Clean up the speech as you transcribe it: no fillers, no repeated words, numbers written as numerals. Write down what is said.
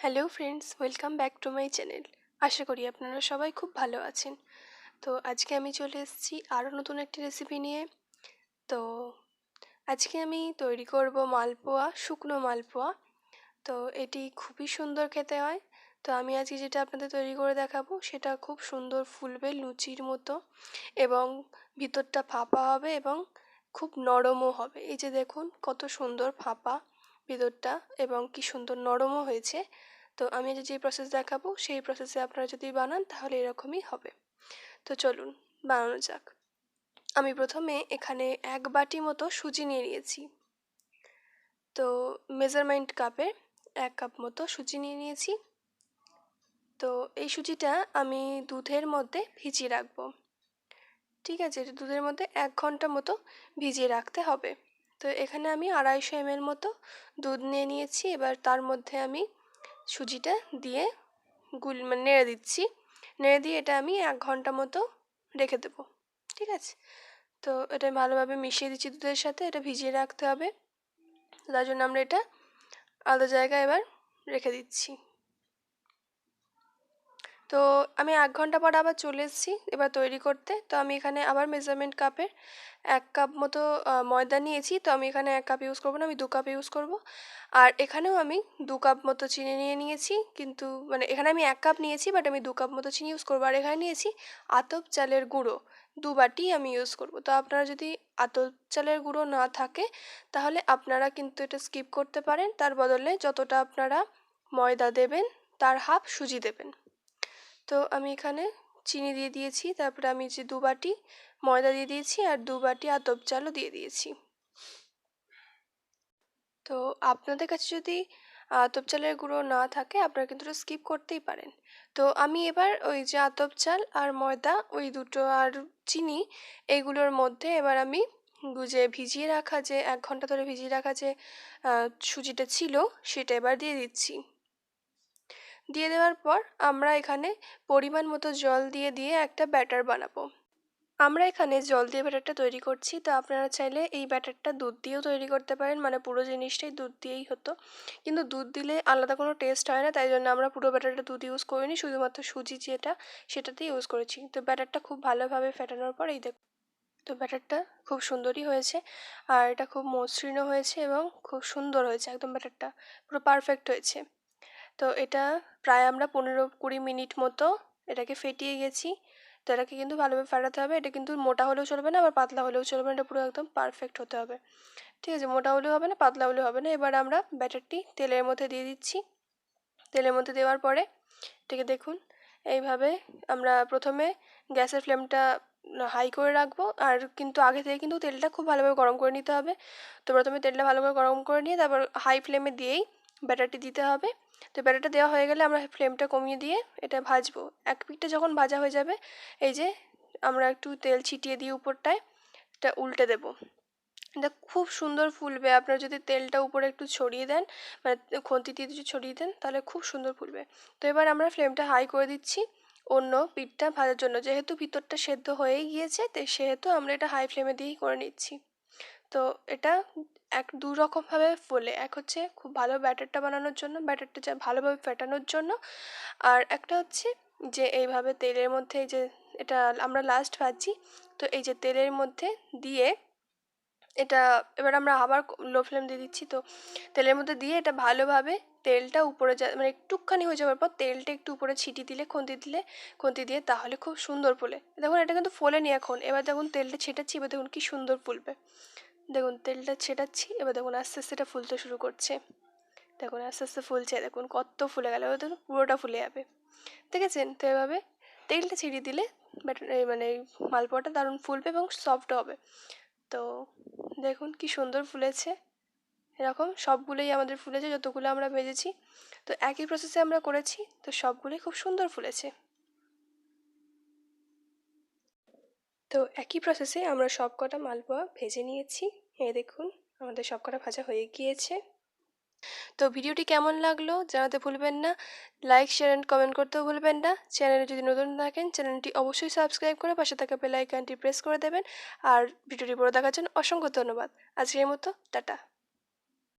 Hello friends, welcome back to my channel. আশা করি আপনারা সবাই খুব ভালো আছেন। তো আজকে আমি চলে এসেছি আরও নতুন একটি রেসিপি নিয়ে। তো আজকে আমি তৈরি করব মালপোয়া, শুকনো মালপোয়া। তো এটি খুবই সুন্দর খেতে হয়। তো আমি আজকে যেটা আপনাদের তৈরি করে দেখাবো সেটা খুব সুন্দর ফুলবে লুচির মতো, এবং ভিতরটা ফাঁপা হবে এবং খুব নরমও হবে। এই যে দেখুন কত সুন্দর ফাঁপা ভিতরটা এবং কি সুন্দর নরমও হয়েছে। তো আমি যে প্রসেস দেখাবো সেই প্রসেসে আপনারা যদি বানান তাহলে এরকমই হবে। তো চলুন বানানো যাক। আমি প্রথমে এখানে 1 বাটি মতো সুজি নিয়ে নিয়েছি। তো মেজারমেন্ট কাপে 1 কাপ মতো সুজি নিয়ে নিয়েছি। তো এই সুজিটা আমি দুধের মধ্যে ভিজিয়ে রাখবো। ঠিক আছে, এটা দুধের মধ্যে 1 ঘন্টা মতো ভিজিয়ে রাখতে হবে। তো এখানে আমি 250 ml মতো দুধ নিয়ে নিয়েছি। এবার তার মধ্যে আমি সুজিটা দিয়ে নেড়ে দিচ্ছি। নেড়ে দিয়ে এটা আমি 1 ঘন্টা মতো রেখে দেবো। ঠিক আছে, তো এটা ভালোভাবে মিশিয়ে দিচ্ছি দুধের সাথে। এটা ভিজিয়ে রাখতে হবে, তার জন্য আমরা এটা আলাদা জায়গায় এবার রেখে দিচ্ছি। তো আমি 1 ঘন্টা পর আবার চলে এসেছি এবার তৈরি করতে। তো আমি এখানে আবার মেজারমেন্ট কাপের 1 কাপ মতো ময়দা নিয়েছি। তো আমি এখানে 1 কাপ ইউজ করবো না, আমি 2 কাপ ইউজ করব। আর এখানেও আমি 2 কাপ মতো চিনি নিয়ে নিয়েছি, কিন্তু মানে এখানে আমি 1 কাপ নিয়েছি, বাট আমি 2 কাপ মতো চিনি ইউজ করবো। আর এখানে নিয়েছি আতপ চালের গুঁড়ো, 2 বাটি আমি ইউজ করব। তো আপনারা যদি আতপ চালের গুঁড়ো না থাকে তাহলে আপনারা কিন্তু এটা স্কিপ করতে পারেন। তার বদলে যতটা আপনারা ময়দা দেবেন তার হাফ সুজি দেবেন। তো আমি এখানে চিনি দিয়ে দিয়েছি, তারপরে আমি যে 2 বাটি ময়দা দিয়ে দিয়েছি আর 2 বাটি আতপ চালও দিয়ে দিয়েছি। তো আপনাদের কাছে যদি আতপ চালের গুঁড়ো না থাকে আপনারা কিন্তু এটা স্কিপ করতেই পারেন। তো আমি এবার ওই যে আতপ চাল আর ময়দা ওই দুটো আর চিনি এইগুলোর মধ্যে এবার আমি যে ভিজিয়ে রাখা যে 1 ঘন্টা ধরে ভিজিয়ে রাখা যে সুজিটা ছিল সেটা এবার দিয়ে দিচ্ছি। দিয়ে দেওয়ার পর আমরা এখানে পরিমাণ মতো জল দিয়ে দিয়ে একটা ব্যাটার বানাবো। আমরা এখানে জল দিয়ে ব্যাটারটা তৈরি করছি। তো আপনারা চাইলে এই ব্যাটারটা দুধ দিয়েও তৈরি করতে পারেন, মানে পুরো জিনিসটাই দুধ দিয়েই হতো, কিন্তু দুধ দিলে আলাদা কোনো টেস্ট হয় না, তাই জন্য আমরা পুরো ব্যাটারটা দুধ ইউজ করিনি, শুধুমাত্র সুজি যেটা সেটাতেই ইউজ করেছি। তো ব্যাটারটা খুব ভালোভাবে ফেটানোর পর এই দেখুন, তো ব্যাটারটা খুব সুন্দরই হয়েছে আর এটা খুব মসৃণও হয়েছে এবং খুব সুন্দর হয়েছে, একদম ব্যাটারটা পুরো পারফেক্ট হয়েছে। তো এটা প্রায় আমরা 15-20 মিনিট মতো এটাকে ফেটিয়ে গেছি। তো এটাকে কিন্তু ভালোভাবে ফাটাতে হবে। এটা কিন্তু মোটা হলেও চলবে না, আবার পাতলা হলেও চলবে না, এটা পুরো একদম পারফেক্ট হতে হবে। ঠিক আছে, মোটা হলেও হবে না, পাতলা হলেও হবে না। এবার আমরা ব্যাটারটি তেলের মধ্যে দিয়ে দিচ্ছি। তেলের মধ্যে দেওয়ার পরে এটাকে দেখুন এইভাবে আমরা প্রথমে গ্যাসের ফ্লেমটা হাই করে রাখবো, আর কিন্তু আগে থেকে কিন্তু তেলটা খুব ভালোভাবে গরম করে নিতে হবে। তো প্রথমে তেলটা ভালো করে গরম করে নিয়ে তারপর হাই ফ্লেমে দিয়েই ব্যাটারটি দিতে হবে। তো ব্যাটারটা দেওয়া হয়ে গেলে আমরা ফ্লেমটা কমিয়ে দিয়ে এটা ভাজবো। এক পিঠটা যখন ভাজা হয়ে যাবে এই যে আমরা একটু তেল ছিটিয়ে দিয়ে উপরটায় এটা উল্টে দেবো। এটা খুব সুন্দর ফুলবে। আপনারা যদি তেলটা উপরে একটু ছড়িয়ে দেন, মানে খুন্তি দিয়ে যদি ছড়িয়ে দেন তাহলে খুব সুন্দর ফুলবে। তো এবার আমরা ফ্লেমটা হাই করে দিচ্ছি অন্য পিঠটা ভাজার জন্য। যেহেতু ভিতরটা সেদ্ধ হয়েই গিয়েছে তাই সেহেতু আমরা এটা হাই ফ্লেমে দিয়েই করে নিচ্ছি। তো এটা দু রকমভাবে ফোলে। এক হচ্ছে খুব ভালো ব্যাটারটা বানানোর জন্য, ব্যাটারটা যা ভালোভাবে ফেটানোর জন্য। আর একটা হচ্ছে যে এইভাবে তেলের মধ্যে এই যে এটা আমরা লাস্ট ভাজছি, তো এই যে তেলের মধ্যে দিয়ে এটা এবার আমরা আবার লো ফ্লেম দিয়ে দিচ্ছি। তো তেলের মধ্যে দিয়ে এটা ভালোভাবে তেলটা উপরে মানে একটুখানি হয়ে যাওয়ার পর তেলটা একটু উপরে ছিটিয়ে দিলে খুন্তি দিয়ে তাহলে খুব সুন্দর ফোলে। দেখুন এটা কিন্তু ফোলেনি এখন। এবার দেখুন তেলটা ছেটাচ্ছি, এবার দেখুন কি সুন্দর ফুলবে। দেখুন তেলটা ছেটাচ্ছি, এবার দেখুন আস্তে আস্তে এটা ফুলতে শুরু করছে। দেখুন আস্তে আস্তে ফুলছে, দেখুন কত ফুলে গেল, এবার দেখুন পুরোটা ফুলে যাবে। দেখেছেন? তো এভাবে তেলটা ছিটিয়ে দিলে মানে মালপোয়াটা দারুণ ফুলবে এবং সফটও হবে। তো দেখুন কি সুন্দর ফুলেছে। এরকম সবগুলোই আমাদের ফুলেছে যতগুলো আমরা ভেজেছি। তো একই প্রসেসে আমরা করেছি, তো সবগুলোই খুব সুন্দর ফুলেছে। তো একই প্রসেসে আমরা সবকটা মালপোয়া ভেজে নিয়েছি। এই দেখুন আমাদের সবকটা ভাজা হয়ে গিয়েছে। তো ভিডিওটি কেমন লাগলো জানাতে ভুলবেন না। লাইক, শেয়ার অ্যান্ড কমেন্ট করতেও ভুলবেন না। চ্যানেলে যদি নতুন থাকেন চ্যানেলটি অবশ্যই সাবস্ক্রাইব করে পাশে থাকা বেল আইকনটি প্রেস করে দেবেন। আর ভিডিওটি পুরো দেখার জন্য অসংখ্য ধন্যবাদ। আজকের মতো টাটা।